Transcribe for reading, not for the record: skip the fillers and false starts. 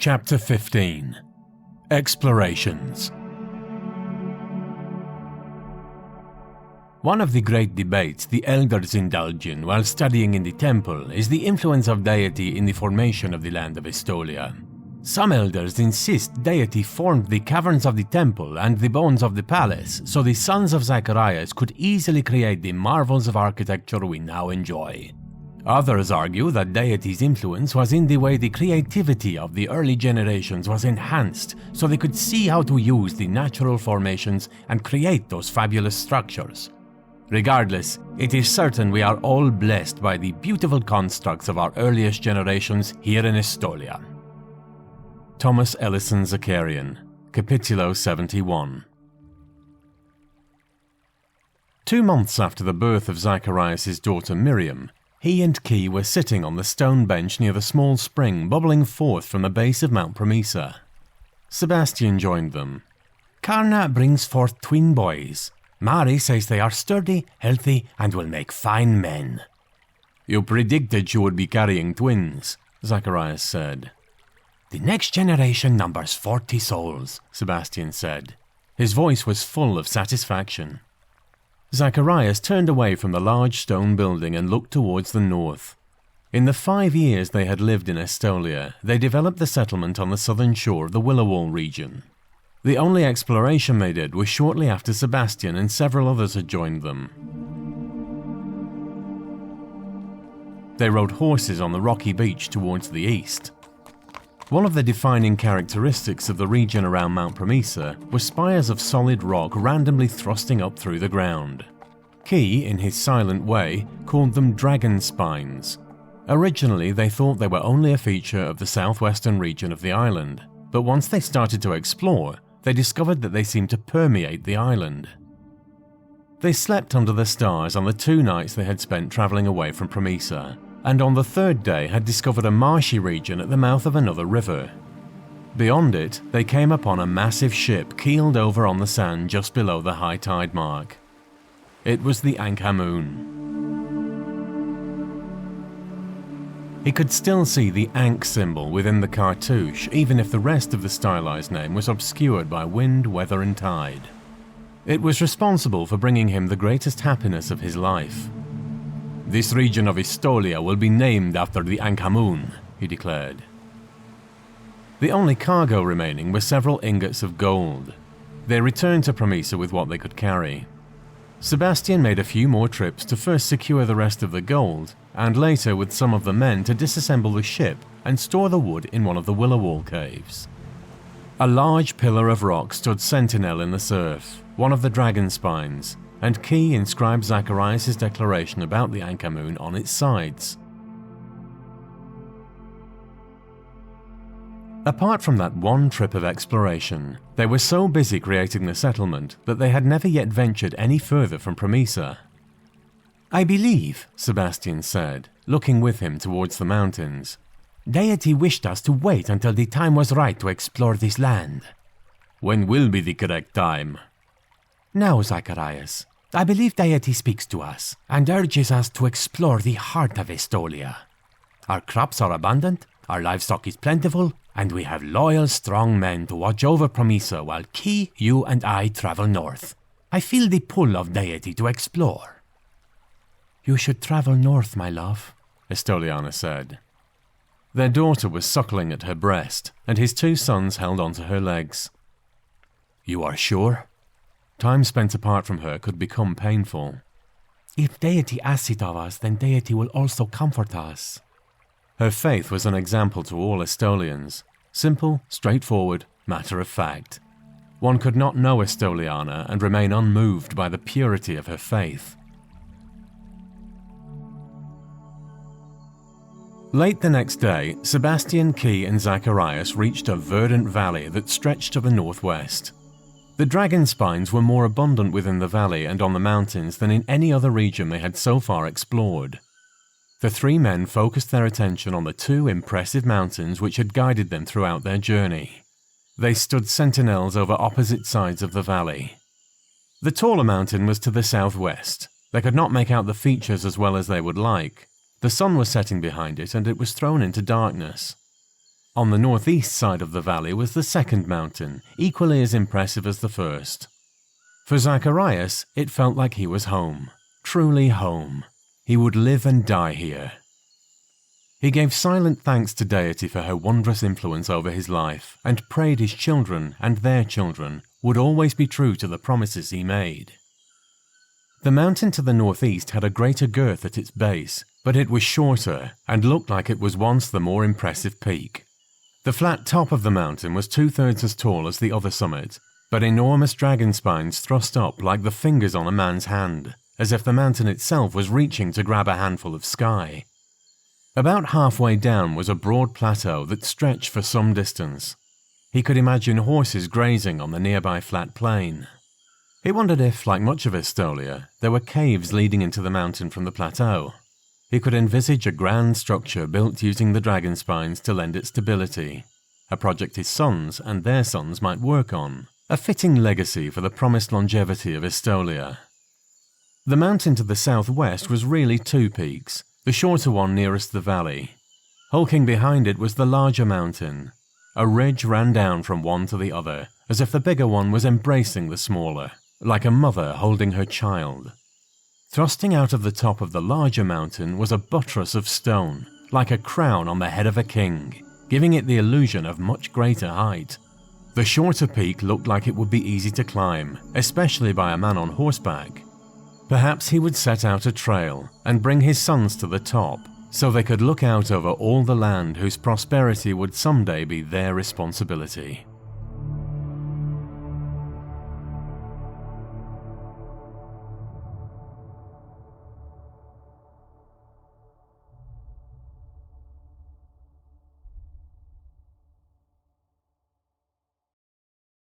Chapter 15 Explorations. One of the great debates the elders indulge in while studying in the temple is the influence of deity in the formation of the land of Estolia. Some elders insist deity formed the caverns of the temple and the bones of the palace so the sons of Zacharias could easily create the marvels of architecture we now enjoy. Others argue that deity's influence was in the way the creativity of the early generations was enhanced so they could see how to use the natural formations and create those fabulous structures. Regardless, it is certain we are all blessed by the beautiful constructs of our earliest generations here in Estolia. Thomas Ellison Zakarian, Capitulo 71. 2 months after the birth of Zacharias' daughter Miriam, he and Key were sitting on the stone bench near the small spring bubbling forth from the base of Mount Promisa. Sebastian joined them. "Karna brings forth twin boys. Mari says they are sturdy, healthy, and will make fine men." "You predicted you would be carrying twins," Zacharias said. "The next generation numbers 40 souls," Sebastian said. His voice was full of satisfaction. Zacharias turned away from the large stone building and looked towards the north. In the 5 years they had lived in Estolia, they developed the settlement on the southern shore of the Willowall region. The only exploration they did was shortly after Sebastian and several others had joined them. They rode horses on the rocky beach towards the east. One of the defining characteristics of the region around Mount Promisa was spires of solid rock randomly thrusting up through the ground. Key, in his silent way, called them dragon spines. Originally, they thought they were only a feature of the southwestern region of the island, but once they started to explore, they discovered that they seemed to permeate the island. They slept under the stars on the 2 nights they had spent traveling away from Promisa, and on the 3rd day had discovered a marshy region at the mouth of another river. Beyond it, they came upon a massive ship keeled over on the sand just below the high tide mark. It was the Ankh-Amun. He could still see the Ankh symbol within the cartouche, even if the rest of the stylized name was obscured by wind, weather, and tide. It was responsible for bringing him the greatest happiness of his life. "This region of Estolia will be named after the Ankh-Amun," he declared. The only cargo remaining was several ingots of gold. They returned to Promisa with what they could carry. Sebastian made a few more trips to first secure the rest of the gold, and later with some of the men to disassemble the ship and store the wood in one of the Willowall caves. A large pillar of rock stood sentinel in the surf, one of the dragon spines, and Key inscribed Zacharias' declaration about the Ankh-Amun on its sides. Apart from that one trip of exploration, they were so busy creating the settlement that they had never yet ventured any further from Promisa. "I believe," Sebastian said, looking with him towards the mountains, "deity wished us to wait until the time was right to explore this land." "When will be the correct time?" "Now, Zacharias. I believe deity speaks to us and urges us to explore the heart of Estolia. Our crops are abundant, our livestock is plentiful, and we have loyal, strong men to watch over Promisa while Key, you, and I travel north. I feel the pull of deity to explore." "You should travel north, my love," Estoliana said. Their daughter was suckling at her breast, and his 2 sons held onto her legs. "You are sure?" Time spent apart from her could become painful. "If deity asks it of us, then deity will also comfort us." Her faith was an example to all Estolians. Simple, straightforward, matter of fact. One could not know Estoliana and remain unmoved by the purity of her faith. Late the next day, Sebastian, Key, and Zacharias reached a verdant valley that stretched to the northwest. The dragon spines were more abundant within the valley and on the mountains than in any other region they had so far explored. The 3 men focused their attention on the 2 impressive mountains which had guided them throughout their journey. They stood sentinels over opposite sides of the valley. The taller mountain was to the southwest. They could not make out the features as well as they would like. The sun was setting behind it and it was thrown into darkness. On the northeast side of the valley was the second mountain, equally as impressive as the first. For Zacharias, it felt like he was home, truly home. He would live and die here. He gave silent thanks to Deity for her wondrous influence over his life, and prayed his children and their children would always be true to the promises he made. The mountain to the northeast had a greater girth at its base, but it was shorter and looked like it was once the more impressive peak. The flat top of the mountain was 2/3 as tall as the other summit, but enormous dragon spines thrust up like the fingers on a man's hand, as if the mountain itself was reaching to grab a handful of sky. About halfway down was a broad plateau that stretched for some distance. He could imagine horses grazing on the nearby flat plain. He wondered if, like much of Estolia, there were caves leading into the mountain from the plateau. He could envisage a grand structure built using the dragon spines to lend it stability, a project his sons and their sons might work on, a fitting legacy for the promised longevity of Estolia. The mountain to the southwest was really two peaks, the shorter one nearest the valley. Hulking behind it was the larger mountain. A ridge ran down from one to the other, as if the bigger one was embracing the smaller, like a mother holding her child. Thrusting out of the top of the larger mountain was a buttress of stone, like a crown on the head of a king, giving it the illusion of much greater height. The shorter peak looked like it would be easy to climb, especially by a man on horseback. Perhaps he would set out a trail and bring his sons to the top, so they could look out over all the land whose prosperity would someday be their responsibility.